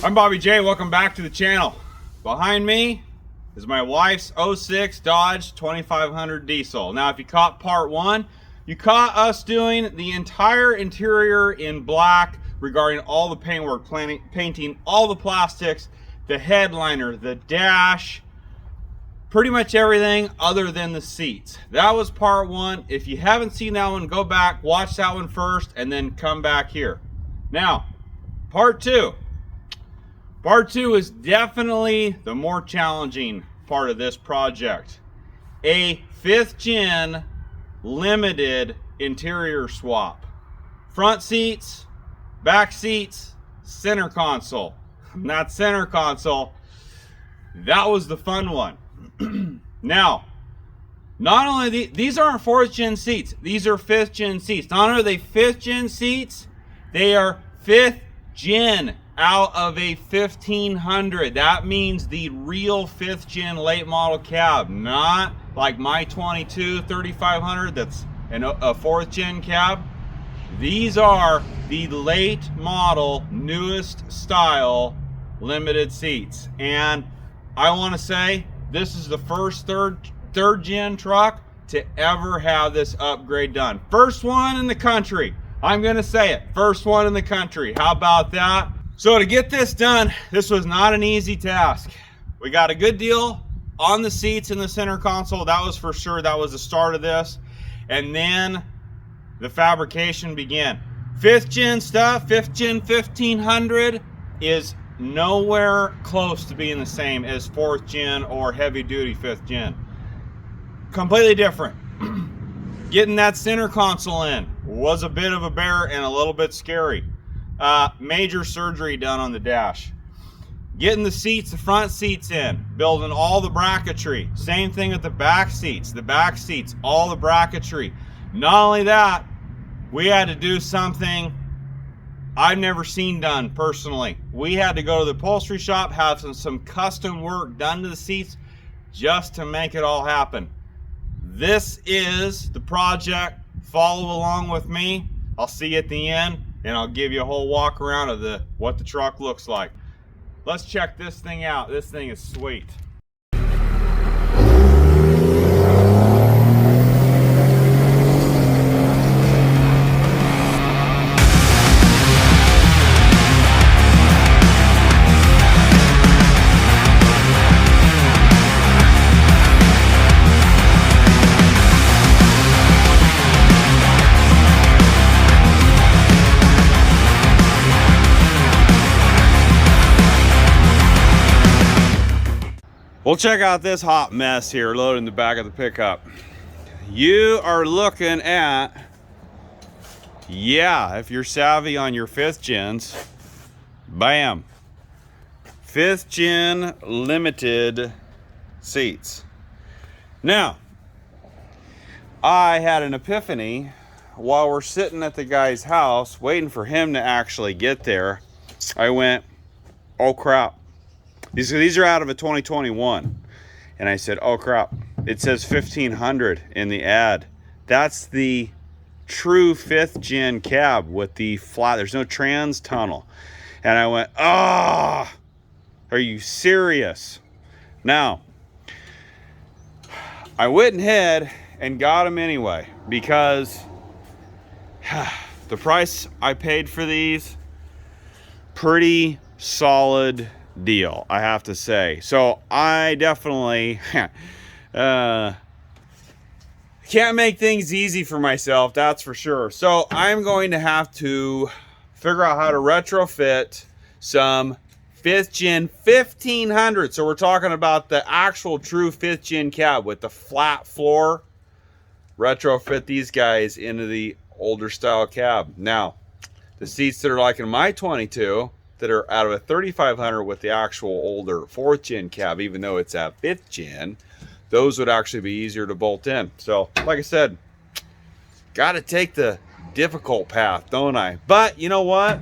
I'm Bobby J. Welcome back to the channel. Behind me is my wife's '06 Dodge 2500 diesel. Now, if you caught part one, you caught us doing the entire interior in black regarding all the paintwork, painting all the plastics, the headliner, the dash, pretty much everything other than the seats. That was part one. If you haven't seen that one, go back, watch that one first, and then come back here. Now, part two. Part two is definitely the more challenging part of this project. A 5th gen limited interior swap. Front seats, back seats, center console. Not center console. That was the fun one. Now, not only these aren't 4th gen seats, these are 5th gen seats. Not only are they 5th gen seats, they are 5th gen out of a 1500. That means the real 5th gen late model cab, not like my 22 3500 that's a 4th gen cab. These are the late model, newest style limited seats. And I want to say this is the first third gen truck to ever have this upgrade done. First one in the country. I'm going to say it. First one in the country. How about that? So to get this done, this was not an easy task. We got a good deal on the seats in the center console. That was for sure. That was the start of this. And then the fabrication began. 5th gen stuff, 5th gen 1500 is nowhere close to being the same as 4th gen or heavy duty 5th gen. Completely different. Getting that center console in was a bit of a bear and a little bit scary. Major surgery done on the dash. Getting the seats, the front seats in, building all the bracketry. Same thing with the back seats. The back seats, all the bracketry. Not only that, we had to do something I've never seen done personally. We had to go to the upholstery shop, have some custom work done to the seats just to make it all happen. This is the project. Follow along with me. I'll see you at the end, and I'll give you a whole walk around of what the truck looks like. Let's check this thing out. This thing is sweet. We'll check out this hot mess here loading the back of the pickup. You are looking at, yeah, if you're savvy on your 5th gens, bam, 5th gen limited seats. Now, I had an epiphany while we're sitting at the guy's house waiting for him to actually get there. I went, oh crap. These are out of a 2021. And I said, oh crap, it says 1500 in the ad. That's the true 5th gen cab with the flat, there's no trans tunnel. And I went, ah, oh, are you serious? Now, I went ahead and got them anyway, because the price I paid for these, pretty solid deal, I have to say. So I definitely can't make things easy for myself, that's for sure. So I'm going to have to figure out how to retrofit some 5th gen 1500. So we're talking about the actual true 5th gen cab with the flat floor. Retrofit these guys into the older style cab. Now, the seats that are like in my 22 that are out of a 3500 with the actual older 4th gen cab, even though it's a 5th gen, those would actually be easier to bolt in. So like I said, got to take the difficult path, don't I? But you know what,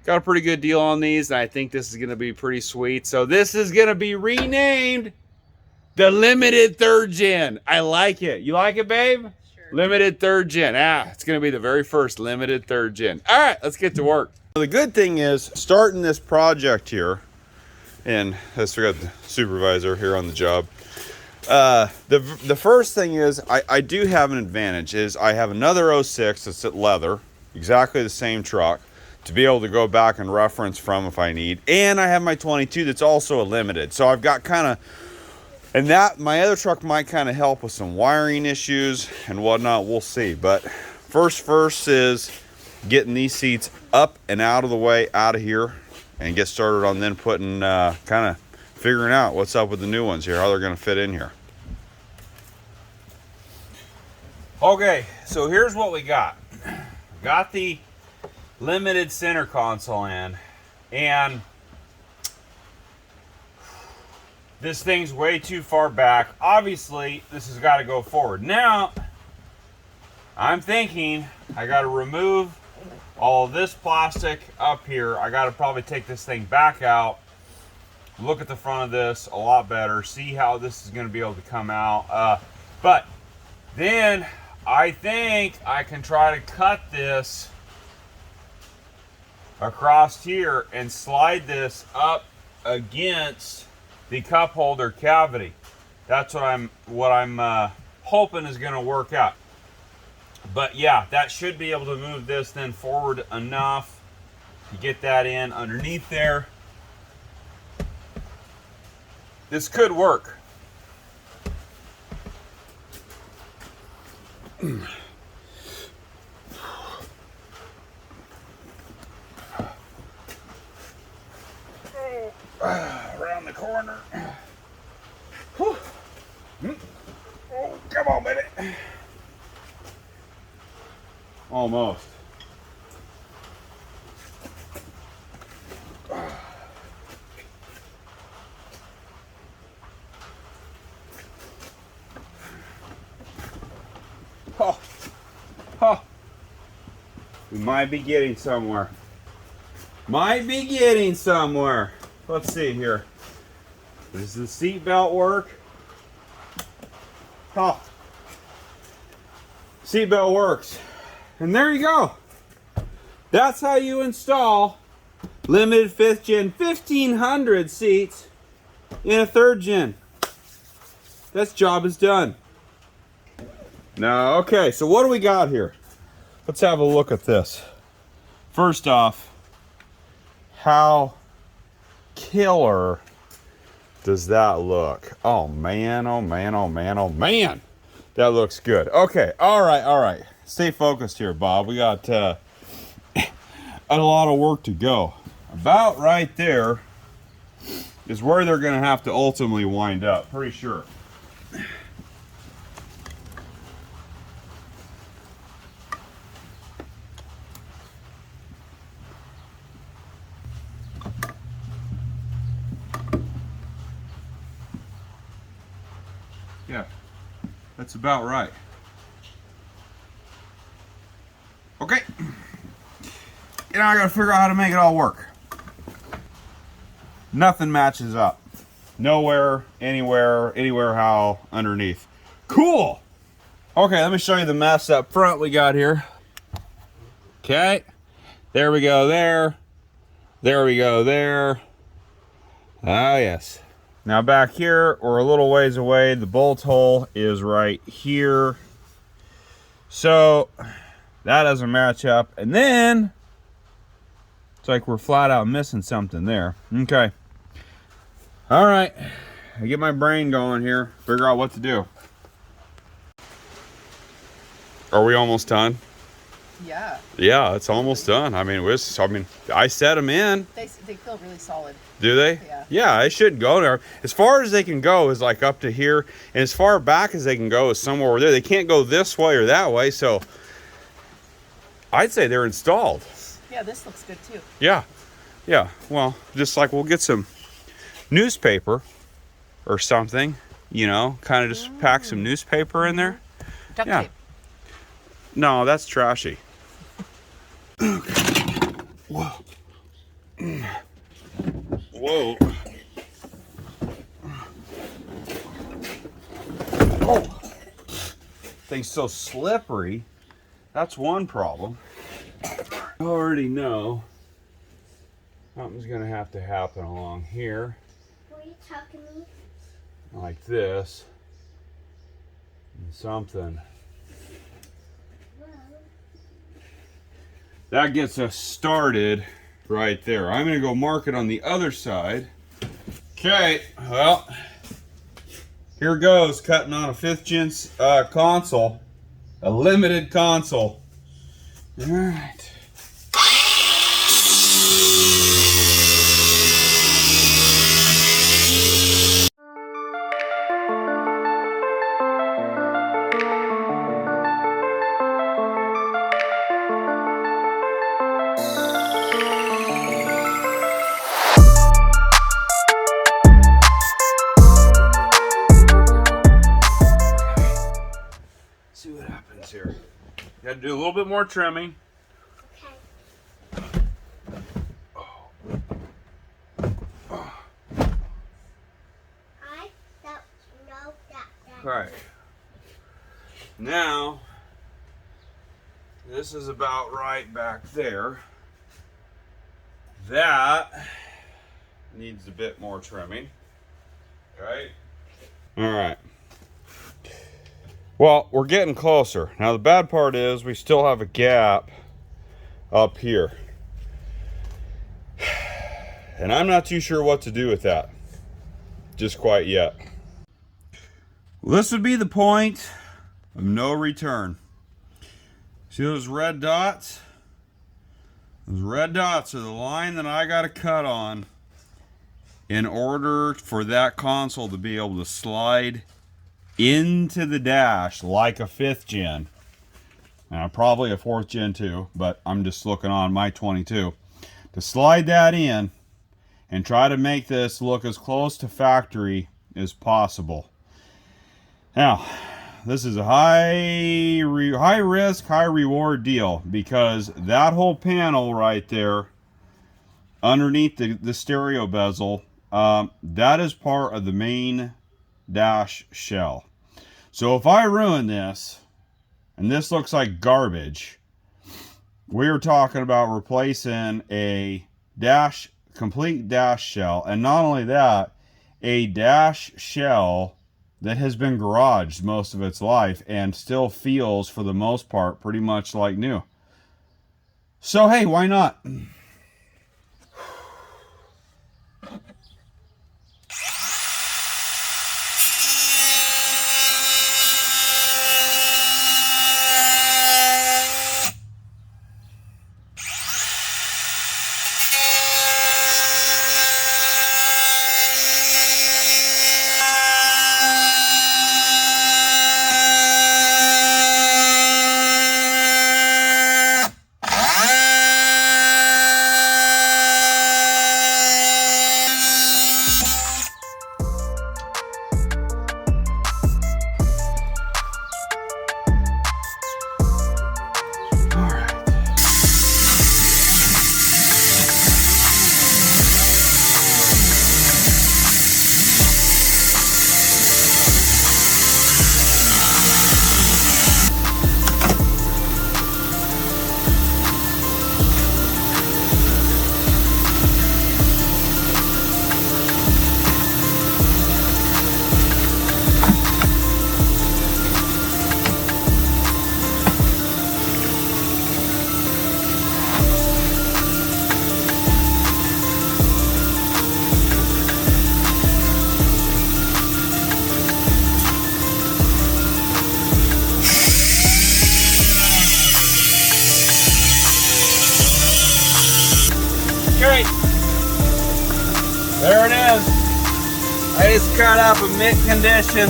got a pretty good deal on these, and I think this is going to be pretty sweet. So this is going to be renamed the limited 3rd gen. I like it. You like it, babe? Sure. Limited 3rd gen. It's going to be the very first limited 3rd gen. All right, let's get to work. The good thing is starting this project here, and I forgot the supervisor here on the job. The first thing is I do have an advantage is I have another 06 that's at leather, exactly the same truck, to be able to go back and reference from if I need. And I have my 22 that's also a limited. So I've got kind of, and that my other truck might kind of help with some wiring issues and whatnot. We'll see. But first is getting these seats up and out of the way, out of here, and get started on then putting, kind of figuring out what's up with the new ones here, how they're going to fit in here. Okay, so here's what we got. Got the limited center console in, and this thing's way too far back. Obviously, this has got to go forward. Now, I'm thinking I got to remove all of this plastic up here. I got to probably take this thing back out, look at the front of this a lot better, see how this is going to be able to come out. But then I think I can try to cut this across here and slide this up against the cup holder cavity. That's what I'm hoping is going to work out. But yeah, that should be able to move this then forward enough to get that in underneath there. This could work. Around the corner. Whew. Oh, come on, baby. Almost. Oh. Oh. We might be getting somewhere. Let's see here. Does the seat belt work? Oh. Seat belt works. And there you go. That's how you install limited 5th gen 1500 seats in a 3rd gen. That job is done. Now, okay, so what do we got here? Let's have a look at this. First off, how killer does that look? Oh man, oh man, oh man, oh man. That looks good. Okay, all right. Stay focused here, Bob. We got a lot of work to go. About right there is where they're gonna have to ultimately wind up, pretty sure. Yeah, that's about right. Okay. Now I gotta figure out how to make it all work. Nothing matches up. Nowhere, anywhere, how underneath. Cool! Okay, let me show you the mess up front we got here. Okay. There we go there. There we go there. Ah, yes. Now back here, or a little ways away, the bolt hole is right here. So that doesn't match up. And then it's like we're flat out missing something there. Okay. All right. I get my brain going here. Figure out what to do. Are we almost done? Yeah. Yeah, it's almost done. I mean, I set them in. They feel really solid. Do they? Yeah. Yeah, they should go there. As far as they can go is like up to here, and as far back as they can go is somewhere over there. They can't go this way or that way, so I'd say they're installed. Yeah, this looks good too. Yeah. Yeah. Well, just like we'll get some newspaper or something, you know, kind of just pack some newspaper in there. Duct Yeah. tape. No, that's trashy. Whoa. Whoa. Oh. Thing's so slippery. That's one problem. I already know Something's gonna have to happen along here. Were you talking to me? Like this. And something. That gets us started right there. I'm gonna go mark it on the other side. Okay, well, here goes, cutting on a 5th gen console. A limited console. All right. See what happens here. Got to do a little bit more trimming. Okay. I don't know that. All right. Now, this is about right back there. That needs a bit more trimming. Okay. All right. Well, we're getting closer. Now the bad part is we still have a gap up here. And I'm not too sure what to do with that. Just quite yet. Well, this would be the point of no return. See those red dots? Those red dots are the line that I got to cut on in order for that console to be able to slide into the dash like a 5th gen. Now probably a 4th gen too, but I'm just looking on my 22. To slide that in and try to make this look as close to factory as possible. Now, this is a high risk, high reward deal, because that whole panel right there underneath the stereo bezel, that is part of the main dash shell. So if I ruin this and this looks like garbage, we're talking about replacing a complete dash shell, and not only that, a dash shell that has been garaged most of its life and still feels, for the most part, pretty much like new. So hey, why not? Great. There it is. I just cut up a mint condition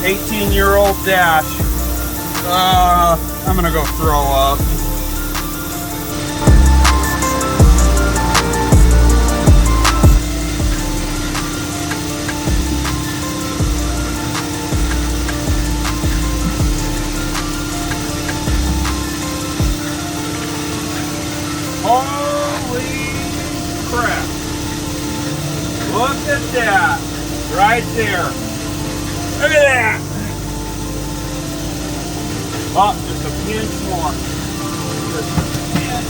18-year-old dash. I'm gonna go throw up. Holy crap. Look at that. Right there. Look at that. Oh, just a pinch more. Just a pinch.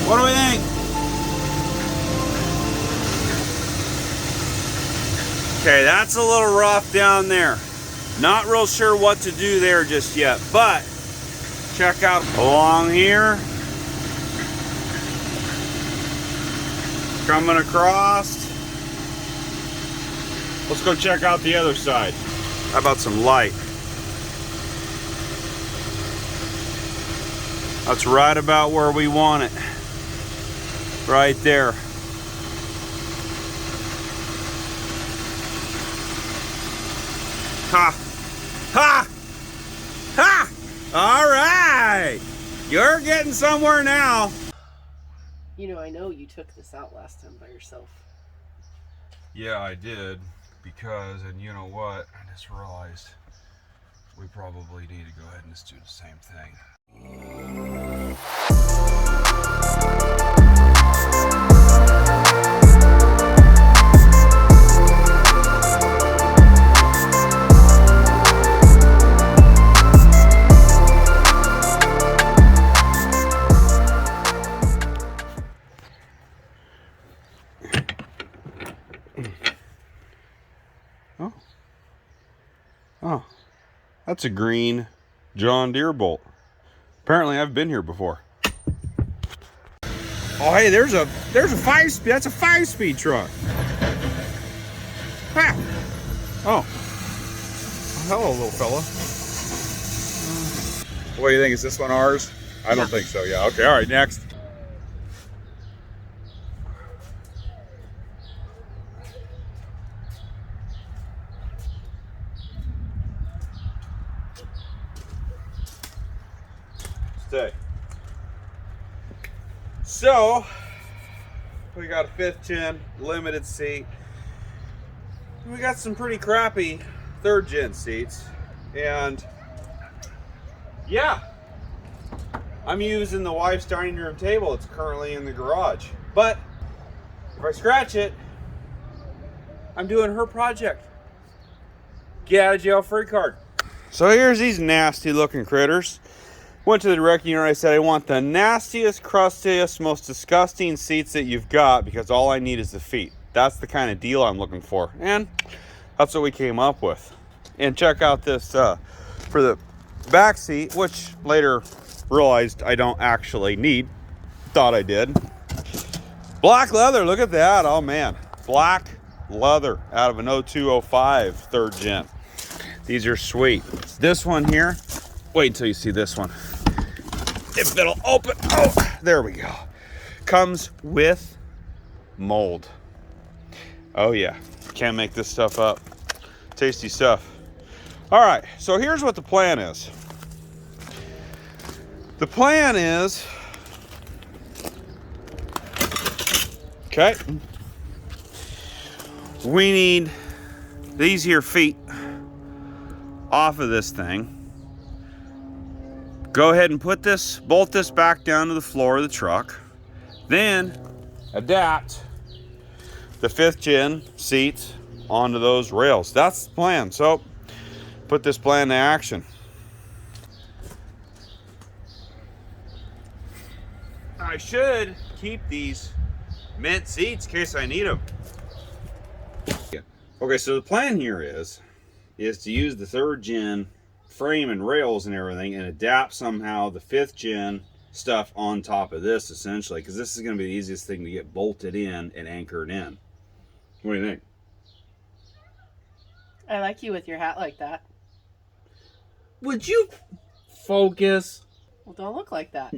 What do we think? Okay, that's a little rough down there. Not real sure what to do there just yet, but check out along here. Coming across. Let's go check out the other side. How about some light? That's right about where we want it. Right there. Ha! Ha! Ha! All right! You're getting somewhere now. You know, I know you took this out last time by yourself. Yeah, I did. Because, and you know what? I just realized we probably need to go ahead and just do the same thing. Oh, that's a green John Deere bolt. Apparently I've been here before. Oh, hey, there's a 5-speed. That's a 5-speed truck. Ah. Oh, hello, little fella. What do you think? Is this one ours? I don't think so. Yeah. Okay. All right. Next. Stay. So we got a 5th gen limited seat. We got some pretty crappy 3rd gen seats, and yeah, I'm using the wife's dining room table. It's currently in the garage, but if I scratch it, I'm doing her project. Get out of jail free card. So here's these nasty looking critters. Went to the wrecking yard. I said, I want the nastiest, crustiest, most disgusting seats that you've got, because all I need is the feet. That's the kind of deal I'm looking for. And that's what we came up with. And check out this for the back seat, which later realized I don't actually need. Thought I did. Black leather, look at that. Oh man, black leather out of an 0205 3rd gen. These are sweet. This one here, wait until you see this one. If it'll open, oh, there we go. Comes with mold. Oh yeah, can't make this stuff up. Tasty stuff. All right, so here's what the plan is. The plan is, okay, we need these here feet off of this thing. Go ahead and put this, bolt this back down to the floor of the truck. Then adapt the 5th gen seats onto those rails. That's the plan. So put this plan to action. I should keep these mint seats in case I need them. Okay, so the plan here is to use the 3rd gen frame and rails and everything and adapt somehow the 5th gen stuff on top of this, essentially, because this is going to be the easiest thing to get bolted in and anchored in. What do you think? I like you with your hat like that. Would you focus? Well, don't look like that.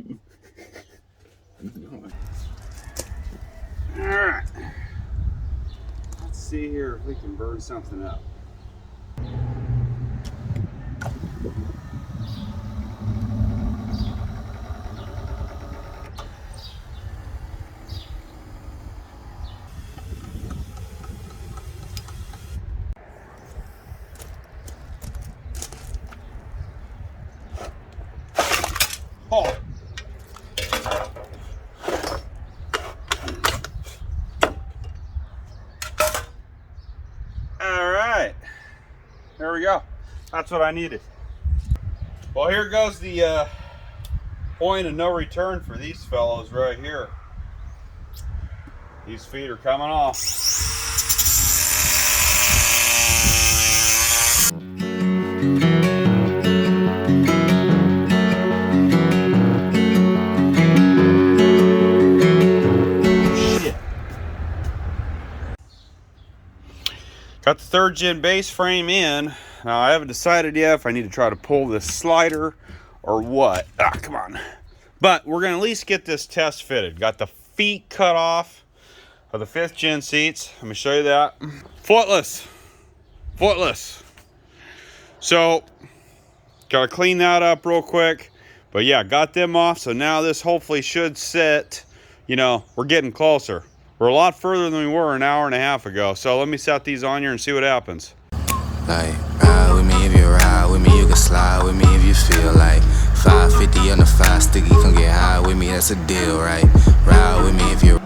All right. Let's see here if we can burn something up. Oh. All right, there we go. That's what I needed. Well, here goes the point of no return for these fellows right here. These feet are coming off. Got the 3rd gen base frame in. Now I haven't decided yet if I need to try to pull this slider or what. Come on. But we're gonna at least get this test fitted. Got the feet cut off of the 5th gen seats. Let me show you that. Footless. So, gotta clean that up real quick. But yeah, got them off. So now this hopefully should sit, you know, we're getting closer. We're a lot further than we were an hour and a half ago. So let me set these on here and see what happens. Like, ride with me if you ride with me, you can slide with me if you feel like 550 on the 5 sticky, come get high with me, that's a deal, right? Ride with me if you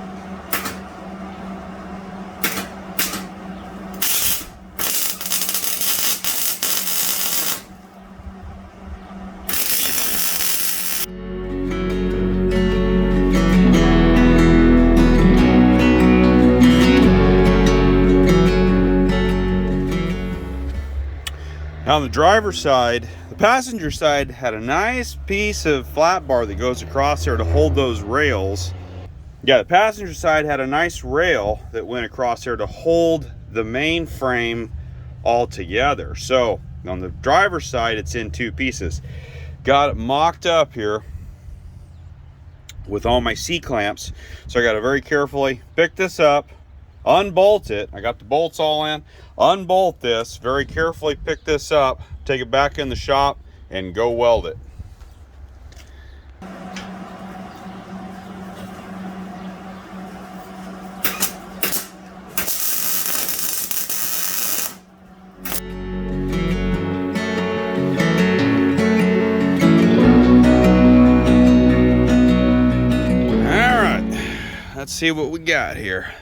Now on the driver's side, the passenger side had a nice piece of flat bar that goes across there to hold those rails. Yeah, the passenger side had a nice rail that went across there to hold the main frame all together. So on the driver's side, it's in 2 pieces. Got it mocked up here with all my C-clamps. So I got to very carefully pick this up, unbolt it. I got the bolts all in. Unbolt this, very carefully pick this up, take it back in the shop, and go weld it. All right, let's see what we got here.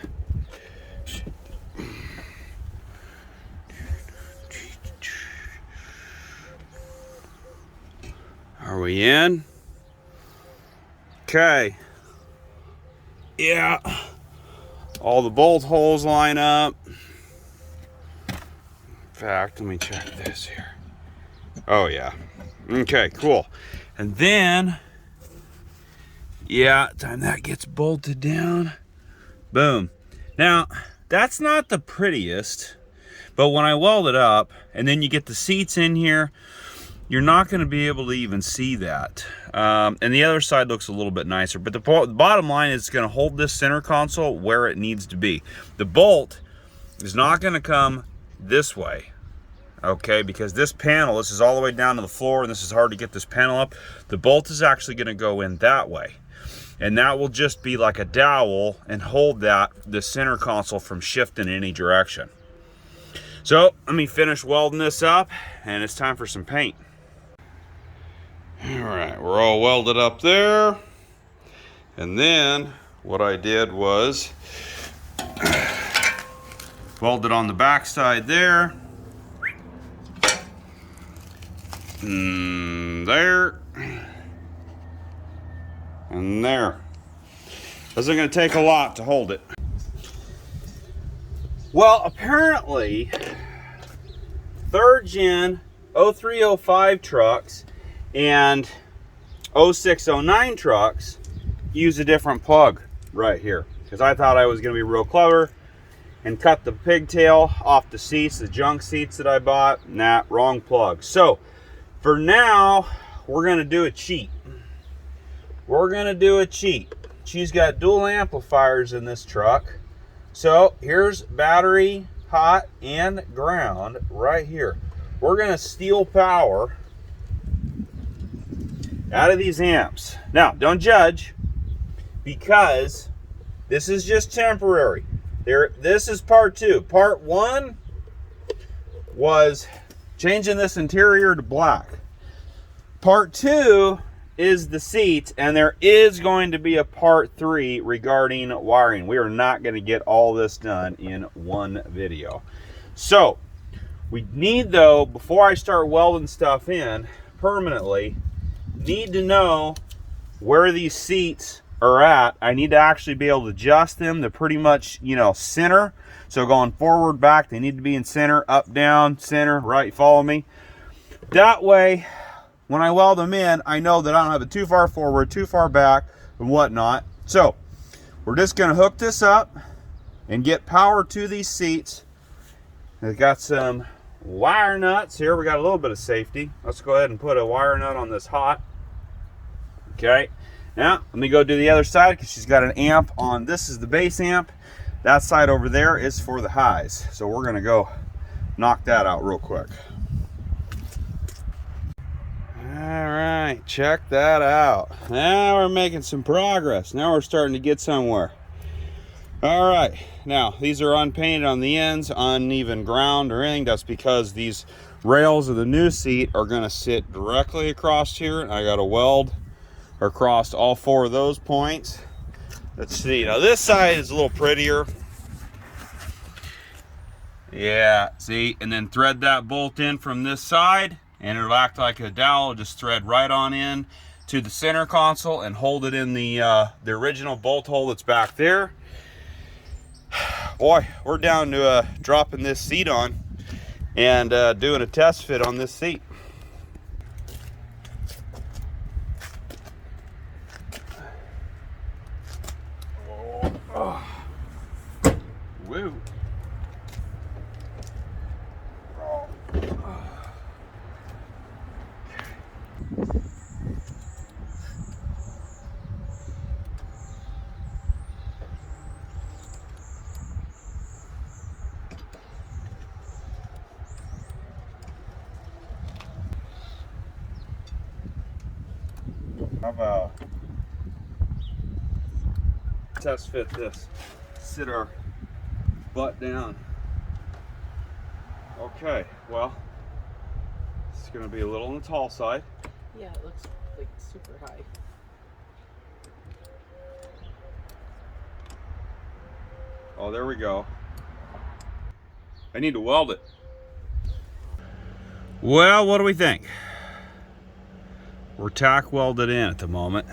Are we in? Okay. Yeah. All the bolt holes line up. In fact, let me check this here. Oh yeah. Okay, cool. And then, yeah, time that gets bolted down. Boom. Now, that's not the prettiest, but when I weld it up, and then you get the seats in here, you're not going to be able to even see that. And the other side looks a little bit nicer. But the bottom line is it's going to hold this center console where it needs to be. The bolt is not going to come this way, okay? Because this panel, this is all the way down to the floor, and this is hard to get this panel up. The bolt is actually going to go in that way. And that will just be like a dowel and hold the center console from shifting in any direction. So let me finish welding this up, and it's time for some paint. All right, we're all welded up there. And then what I did was welded on the back side there. There. And there. This isn't going to take a lot to hold it. Well, apparently 3rd gen 0305 trucks and 0609 trucks use a different plug right here, because I thought I was going to be real clever and cut the pigtail off the seats, the junk seats that I bought. Nah, wrong plug. So for now, we're going to do a cheat. She's got dual amplifiers in this truck. So here's battery, hot, and ground right here. We're going to steal power out of these amps. Now, don't judge, because this is just temporary. This is part 2. Part 1 was changing this interior to black. Part 2 is the seats, and there is going to be a part 3 regarding wiring. We are not going to get all this done in one video. So we need, though, before I start welding stuff in permanently, need to know where these seats are at, I need to actually be able to adjust them to pretty much, you know, center. So going forward, back, they need to be in center, up, down, center, right, follow me. That way, when I weld them in, I know that I don't have it too far forward, too far back, and whatnot. So we're just gonna hook this up and get power to these seats. I've got some wire nuts here. We got a little bit of safety. Let's go ahead and put a wire nut on this hot. Okay, now let me go do the other side because she's got an amp on. This is the base amp. That side over there is for the highs. So we're gonna go knock that out real quick. All right, check that out. Now we're making some progress. Now we're starting to get somewhere. All right, now these are unpainted on the ends, uneven ground or anything. That's because these rails of the new seat are gonna sit directly across here, and I gotta weld across all 4 of those points. Let's see, now this side is a little prettier. Yeah, see, and then thread that bolt in from this side, and it'll act like a dowel. Just thread right on in to the center console and hold it in the original bolt hole that's back there. Boy, we're down to dropping this seat on and doing a test fit on this seat. Oh. Woo. How about test fit this? Sit our butt down. Okay, well, it's going to be a little on the tall side. Yeah, it looks like super high. Oh, there we go. I need to weld it. Well, what do we think? We're tack welded in at the moment.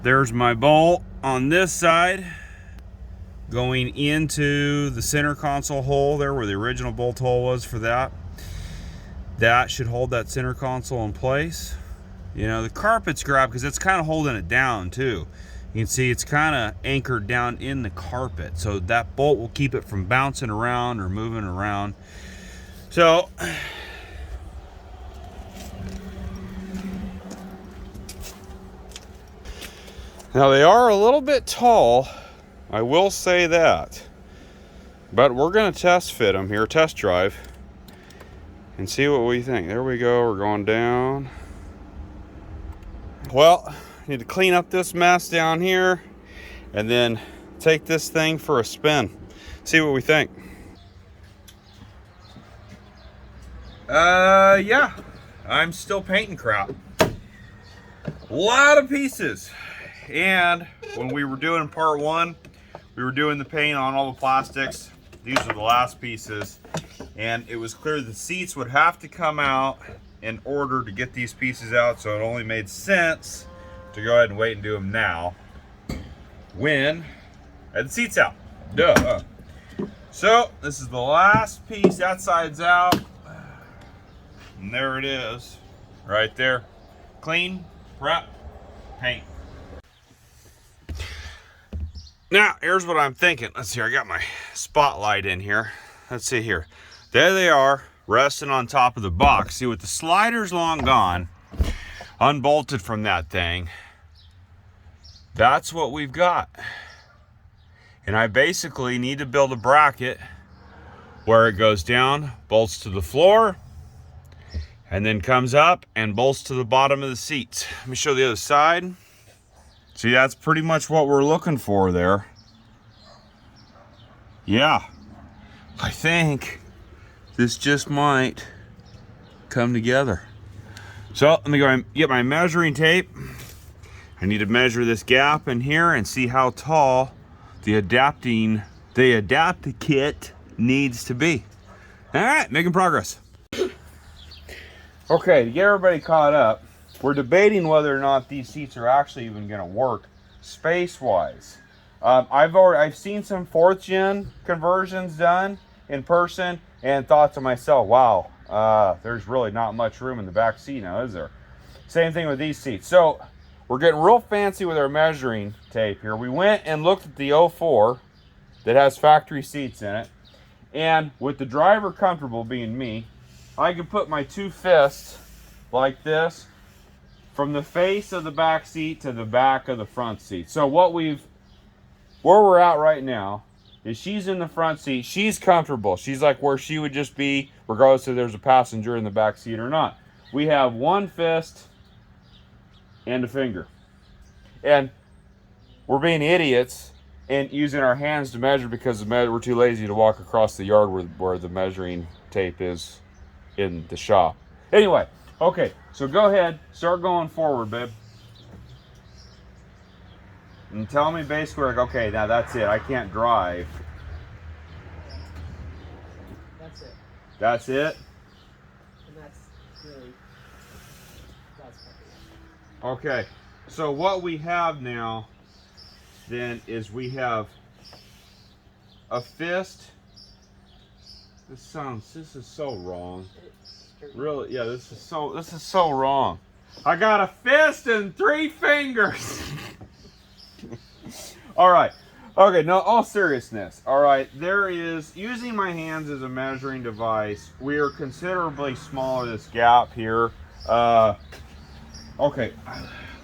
There's my bolt on this side going into the center console hole there where the original bolt hole was for that. That should hold that center console in place. You know, the carpet's grabbed because it's kind of holding it down too. You can see it's kind of anchored down in the carpet, so that bolt will keep it from bouncing around or moving around. So now they are a little bit tall, I will say that, but we're going to test fit them here, test drive, and see what we think. There we go, we're going down. Well, need to clean up this mess down here and then take this thing for a spin, see what we think. Yeah, I'm still painting crap. A lot of pieces. And when we were doing part 1, we were doing the paint on all the plastics. These are the last pieces. And it was clear the seats would have to come out in order to get these pieces out. So it only made sense to go ahead and wait and do them now when I had the seats out. Duh. So this is the last piece. That side's out. And there it is. Right there. Clean, prep, paint. Now, here's what I'm thinking. Let's see, I got my spotlight in here. Let's see here. There they are, resting on top of the box. See, with the sliders long gone, unbolted from that thing, that's what we've got. And I basically need to build a bracket where it goes down, bolts to the floor, and then comes up and bolts to the bottom of the seats. Let me show the other side. See, that's pretty much what we're looking for there. Yeah, I think this just might come together. So let me go and get my measuring tape. I need to measure this gap in here and see how tall the adaptive kit needs to be. All right, making progress. Okay, to get everybody caught up, we're debating whether or not these seats are actually even going to work space-wise. I've seen some 4th gen conversions done in person and thought to myself, wow, there's really not much room in the back seat now, is there? Same thing with these seats. So we're getting real fancy with our measuring tape here. We went and looked at the 04 that has factory seats in it, and with the driver comfortable being me, I can put my 2 fists like this from the face of the back seat to the back of the front seat. So where we're at right now is she's in the front seat. She's comfortable. She's like where she would just be regardless if there's a passenger in the back seat or not. We have 1 fist and a finger. And we're being idiots and using our hands to measure because we're too lazy to walk across the yard where the measuring tape is in the shop. Anyway, okay, so go ahead, start going forward, babe. And tell me basically like, okay, now that's it. I can't drive. That's it. That's it? And that's really, that's perfect. Okay, so what we have now then is we have a fist. This is so wrong. Really, yeah, this is so wrong. I got a fist and 3 fingers. All right. Okay, no, all seriousness. All right, there is, using my hands as a measuring device, we are considerably smaller this gap here. Okay,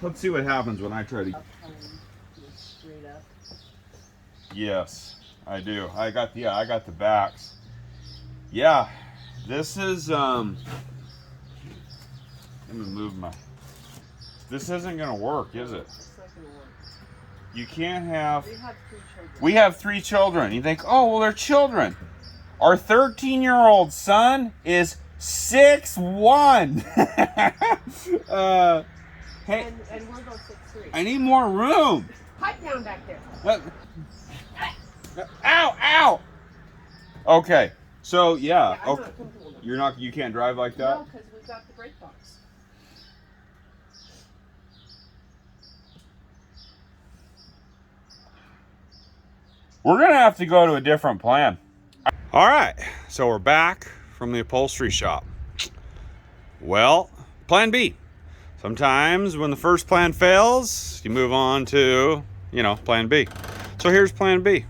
let's see what happens when I try to. Straight up. Yes, I do. I got the backs. Yeah, this is let me move my. This isn't gonna work, is it? It's not gonna work. You can't have. We have 3 children. We have 3 children. You think, oh well, they're children. Our 13-year-old son is 6'1". Hey, And we're about 6'3". I need more room. Pipe down back there. Ow, ow. Okay, so yeah, I'm okay. not comfortable now. You can't drive like that? No, because we've got the brake box. We're gonna have to go to a different plan. All right, so we're back from the upholstery shop. Well, plan B. Sometimes when the first plan fails, you move on to, plan B. So here's plan B.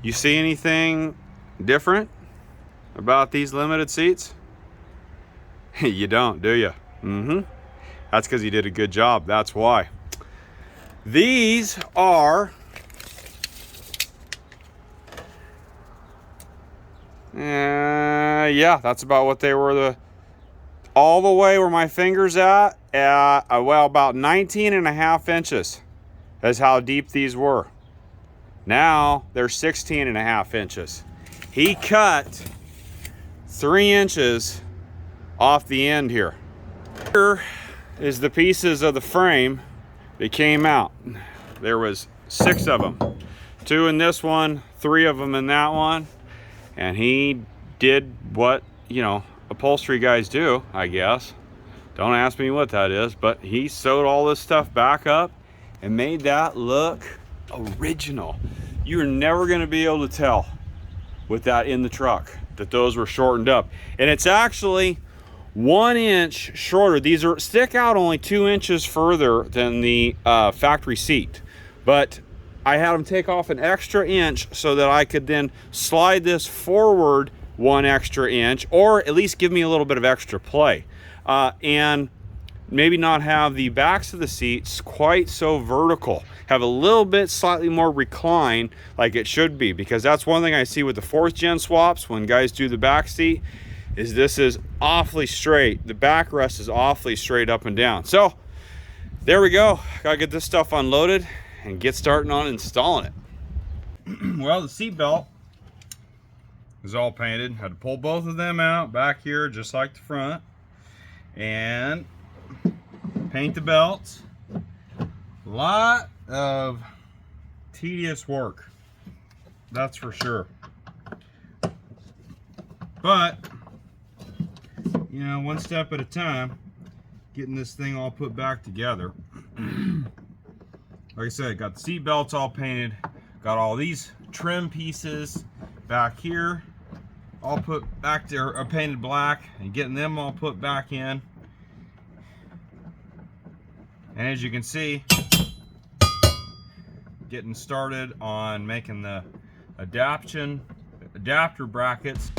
You see anything different about these limited seats? You don't, do you? That's because you did a good job. That's why. These are yeah, that's about what they were. All the way where my finger's at well, about 19.5 inches is how deep these were. Now they're 16.5 inches. He cut 3 inches off the end here. Here is the pieces of the frame that came out. There was 6 of them. 2 in this one, 3 of them in that one. And he did what, upholstery guys do, I guess. Don't ask me what that is, but he sewed all this stuff back up and made that look original. You're never gonna be able to tell with that in the truck that those were shortened up. And it's actually 1 inch shorter. These stick out only 2 inches further than the factory seat. But I had them take off an extra inch so that I could then slide this forward 1 extra inch, or at least give me a little bit of extra play. And maybe not have the backs of the seats quite so vertical. Have a little bit slightly more recline like it should be, because that's one thing I see with the 4th gen swaps when guys do the back seat, is this is awfully straight. The backrest is awfully straight up and down. So there we go. Gotta get this stuff unloaded and get starting on installing it. Well, the seat belt is all painted. Had to pull both of them out back here just like the front and paint the belts. A lot of tedious work, that's for sure. But one step at a time. getting this thing all put back together. Like I said, got the seat belts all painted, got all these trim pieces back here all put back there, painted black, and getting them all put back in. And as you can see, getting started on making the adapter brackets.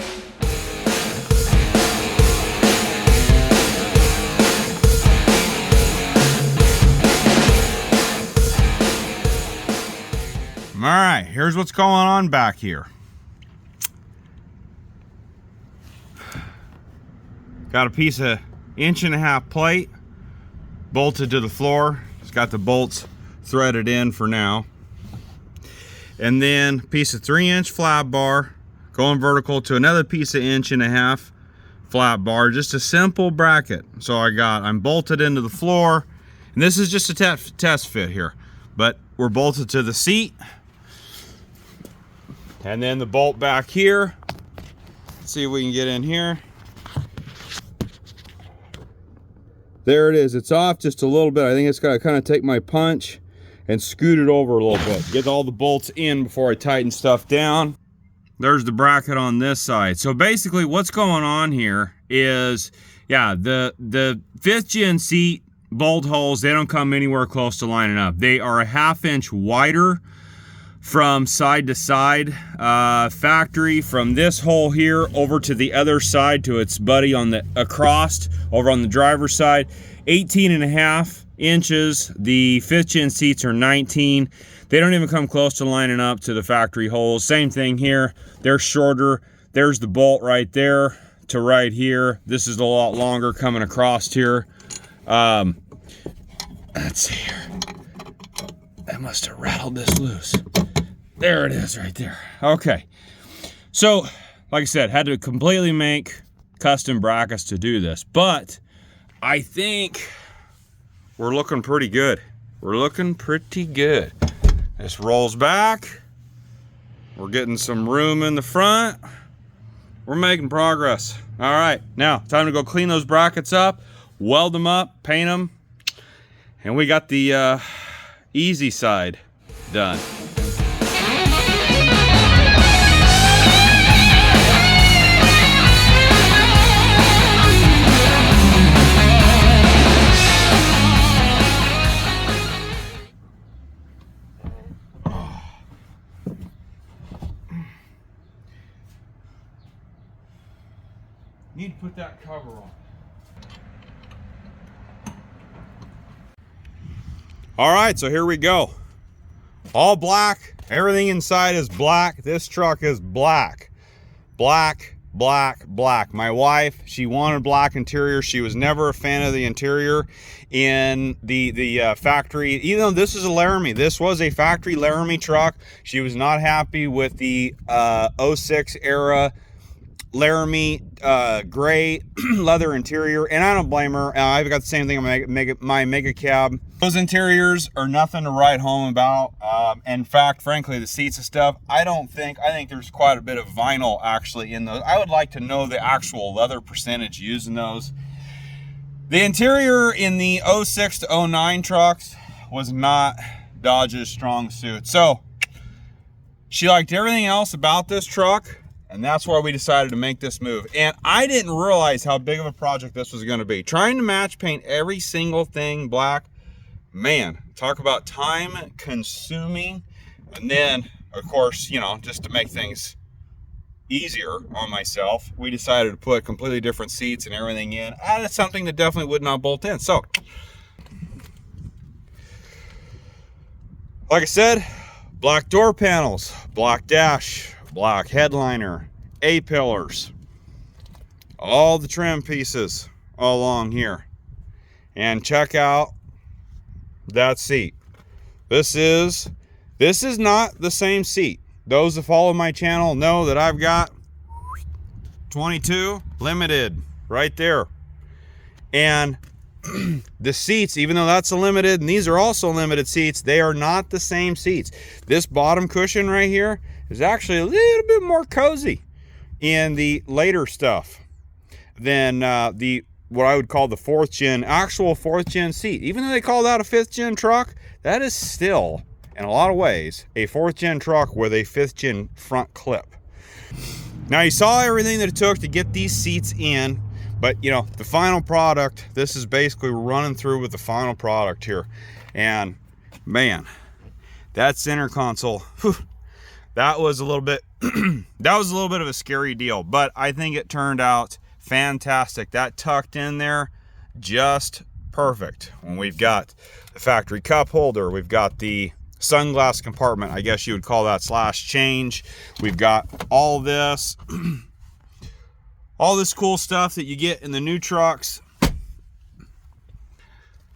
All right, here's what's going on back here. Got a piece of 1.5 plate bolted to the floor. It's got the bolts threaded in for now. And then a piece of 3-inch flat bar going vertical to another piece of 1.5 flat bar. Just a simple bracket. So I'm bolted into the floor, and this is just a test fit here, but we're bolted to the seat. And then the bolt back here. Let's see if we can get in here. There it is. It's off just a little bit. I think it's got to kind of take my punch and scoot it over a little bit. Get all the bolts in before I tighten stuff down. There's the bracket on this side. So basically what's going on here is, yeah, the 5th gen seat bolt holes, they don't come anywhere close to lining up. They are a 1/2 inch wider from side to side. Factory from this hole here over to the other side to its buddy on the across over on the driver's side, 18.5 inches. The 5th gen seats are 19. They don't even come close to lining up to the factory holes. Same thing here. They're shorter. There's the bolt right there to right here. This is a lot longer coming across here. Let's see here. I must have rattled this loose. There it is right there. Okay. So, like I said, had to completely make custom brackets to do this, but I think we're looking pretty good. We're looking pretty good. This rolls back. We're getting some room in the front. We're making progress. All right, now time to go clean those brackets up, weld them up, paint them, and we got the easy side done. Need to put that cover on. All right, so here we go. All black. Everything inside is black. This truck is black. Black, black, black. My wife, she wanted black interior. She was never a fan of the interior in the factory. Even though this is a Laramie, this was a factory Laramie truck. She was not happy with the 06 era Laramie gray leather interior, and I don't blame her. I've got the same thing on my mega cab. Those interiors are nothing to write home about. In fact, frankly, the seats and stuff, I think there's quite a bit of vinyl actually in those. I would like to know the actual leather percentage used in those. The interior in the 06 to 09 trucks was not Dodge's strong suit. So she liked everything else about this truck, and that's why we decided to make this move. And I didn't realize how big of a project this was going to be. Trying to match paint every single thing black, man, talk about time consuming. And then, of course, you know, just to make things easier on myself, we decided to put completely different seats and everything in. That's something that definitely would not bolt in. So, like I said, black door panels, black dash, black headliner, A-pillars, all the trim pieces all along here. And check out that seat. This is not the same seat. Those that follow my channel know that I've got 22 limited right there. And the seats, even though that's a limited and these are also limited seats, they are not the same seats. This bottom cushion right here is actually a little bit more cozy in the later stuff than the what I would call the 4th gen, actual 4th gen seat. Even though they call that a 5th gen truck, that is still, in a lot of ways, a 4th gen truck with a 5th gen front clip. Now you saw everything that it took to get these seats in, but you know, the final product, this is basically running through with the final product here. And man, that center console, whew, that was a little bit that was a little bit of a scary deal, but I think it turned out fantastic. That tucked in there just perfect. When we've got the factory cup holder, we've got the sunglass compartment, I guess you would call that slash change. We've got all this all this cool stuff that you get in the new trucks,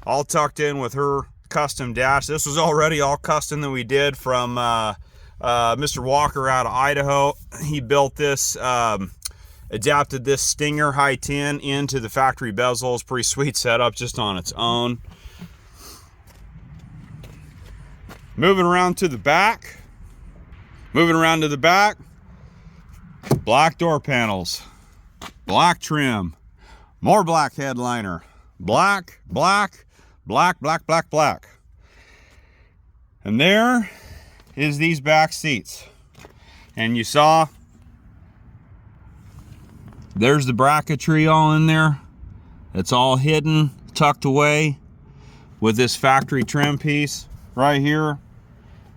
all tucked in with her custom dash. This was already all custom that we did from Mr. Walker out of Idaho. He built this, adapted this Stinger high 10 into the factory bezels. Pretty sweet setup just on its own. Moving around to the back, black door panels, black trim, more black headliner, black. And there is these back seats. And you saw, there's the bracketry all in there. It's all hidden, tucked away with this factory trim piece right here.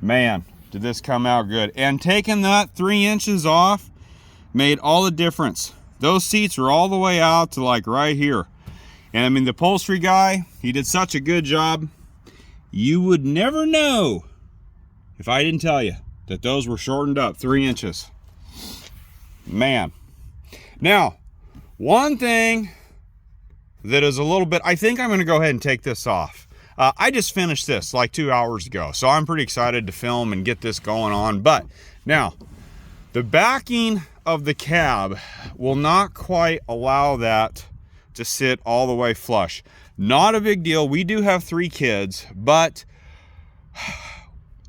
Man, did this come out good. And taking that 3 inches off made all the difference. Those seats are all the way out to like right here. And I mean, the upholstery guy, he did such a good job. You would never know if I didn't tell you that those were shortened up 3 inches. Man. Now, one thing that is a little bit, I think I'm going to go ahead and take this off. I just finished this like 2 hours ago, so I'm pretty excited to film and get this going on. But now, the backing of the cab will not quite allow that to sit all the way flush. Not a big deal. We do have 3 kids, but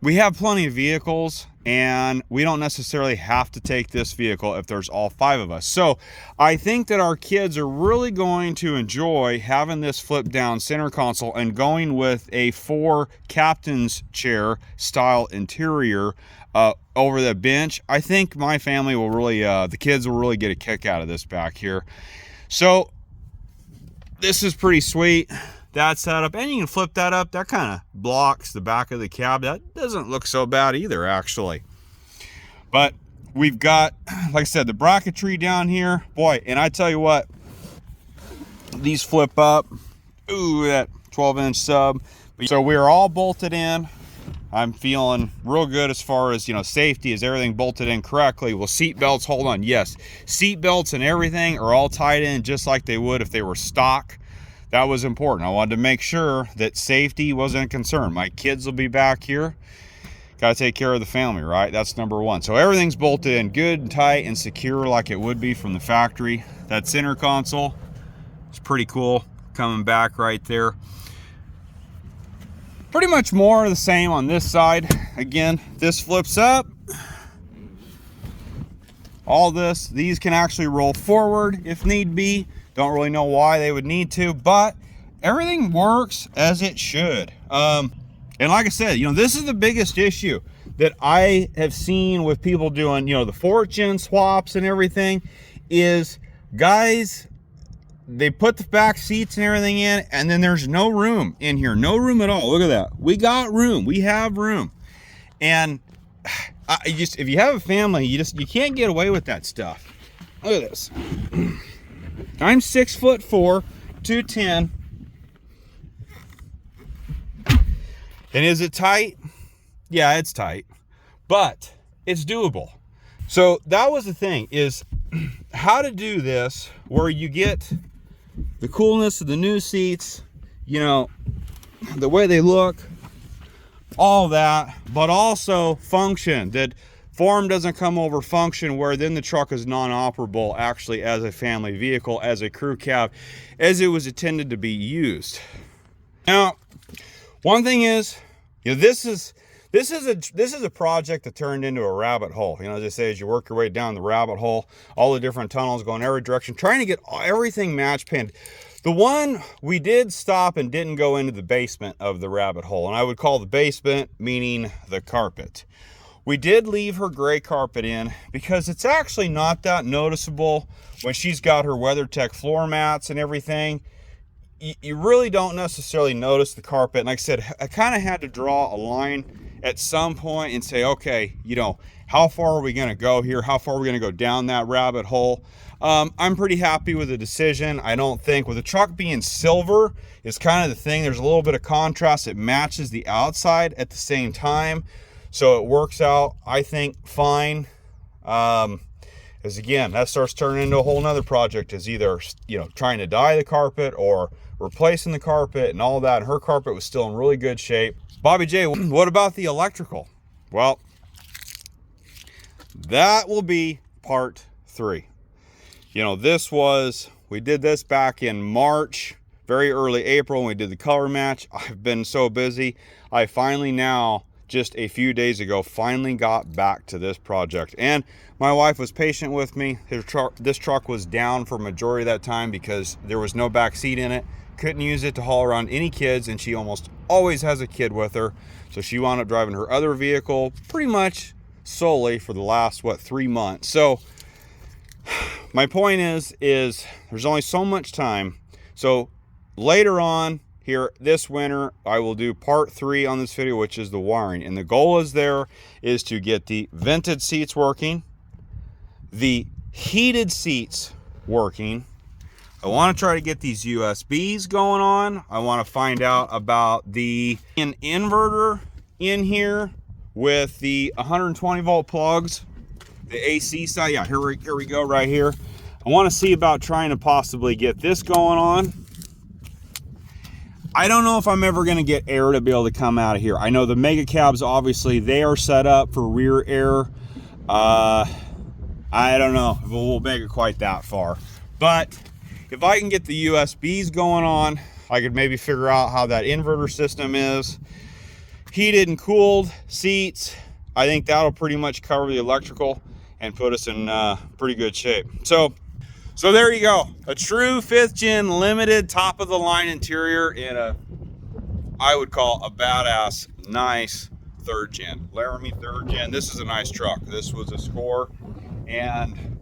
we have plenty of vehicles, and we don't necessarily have to take this vehicle if there's all 5 of us. So I think that our kids are really going to enjoy having this flip down center console and going with a 4 captain's chair style interior over the bench. I think my family will really, the kids will really get a kick out of this back here. So this is pretty sweet. That setup, and you can flip that up. That kind of blocks the back of the cab. That doesn't look so bad either, actually. But we've got, like I said, the bracketry down here. Boy, and I tell you what, these flip up. Ooh, that 12-inch sub. So we're all bolted in. I'm feeling real good as far as, you know, safety. Is everything bolted in correctly? Will seat belts hold on? Yes. Seat belts and everything are all tied in just like they would if they were stock. That was important. I wanted to make sure that safety wasn't a concern. My kids will be back here. Got to take care of the family, right? That's number one. So everything's bolted in good and tight and secure like it would be from the factory. That center console is pretty cool coming back right there. Pretty much more of the same on this side. Again, this flips up. All this, these can actually roll forward if need be. Don't really know why they would need to, but everything works as it should. And like I said, you know, this is the biggest issue that I have seen with people doing, you know, the 4th gen swaps and everything is guys, they put the back seats and everything in, and then there's no room in here. No room at all. Look at that. We got room. We have room. And if you have a family, you can't get away with that stuff. Look at this. I'm 6'4", 210. And is it tight? Yeah, it's tight, but it's doable. So that was the thing, is how to do this where you get the coolness of the new seats, you know, the way they look, all that, but also function, that form doesn't come over function, where then the truck is non-operable actually as a family vehicle, as a crew cab, as it was intended to be used. Now, one thing is, you know, this is a project that turned into a rabbit hole. You know, as I say, as you work your way down the rabbit hole, all the different tunnels going every direction, trying to get everything match painted. The one we did stop and didn't go into the basement of the rabbit hole, and I would call the basement meaning the carpet. We did leave her gray carpet in because it's actually not that noticeable when she's got her WeatherTech floor mats and everything. You really don't necessarily notice the carpet. And like I said, I kind of had to draw a line at some point and say, okay, you know, how far are we going to go here? How far are we going to go down that rabbit hole? I'm pretty happy with the decision. I don't think, with the truck being silver is kind of the thing. There's a little bit of contrast. It matches the outside at the same time. So it works out, I think, fine. As again, that starts turning into a whole nother project, is either, you know, trying to dye the carpet or replacing the carpet and all that. Her carpet was still in really good shape. Bobby J, what about the electrical? Well, that will be part 3. You know, we did this back in March, very early April, when we did the color match. I've been so busy. I finally now, just a few days ago, finally got back to this project. And my wife was patient with me. This truck was down for a majority of that time because there was no back seat in it. Couldn't use it to haul around any kids, and she almost always has a kid with her. So she wound up driving her other vehicle pretty much solely for the last, 3 months. So my point is there's only so much time. So later on here this winter, I will do part 3 on this video, which is the wiring. And the goal is to get the vented seats working, the heated seats working. I want to try to get these USBs going on. I want to find out about an inverter in here with the 120 volt plugs, the AC side. Yeah, here we go right here. I want to see about trying to possibly get this going on. I don't know if I'm ever going to get air to be able to come out of here. I know the mega cabs, obviously, they are set up for rear air. I don't know if we'll make it quite that far. But if I can get the USBs going on, I could maybe figure out how that inverter system is. Heated and cooled seats, I think that'll pretty much cover the electrical and put us in pretty good shape. So there you go. A true 5th gen limited top of the line interior in I would call a badass, nice 3rd gen. Laramie 3rd gen. This is a nice truck. This was a score. And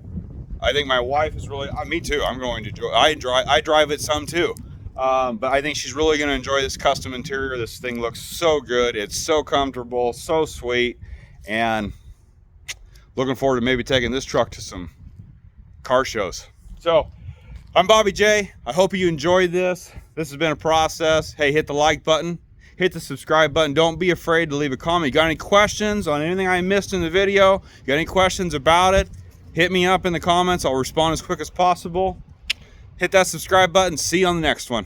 I think my wife is really, me too. I'm going to enjoy, I drive it some too. But I think she's really going to enjoy this custom interior. This thing looks so good. It's so comfortable, so sweet. And looking forward to maybe taking this truck to some car shows. So I'm Bobby J. I hope you enjoyed this. This has been a process. Hey, hit the like button, hit the subscribe button. Don't be afraid to leave a comment. You got any questions on anything I missed in the video? You got any questions about it? Hit me up in the comments. I'll respond as quick as possible. Hit that subscribe button. See you on the next one.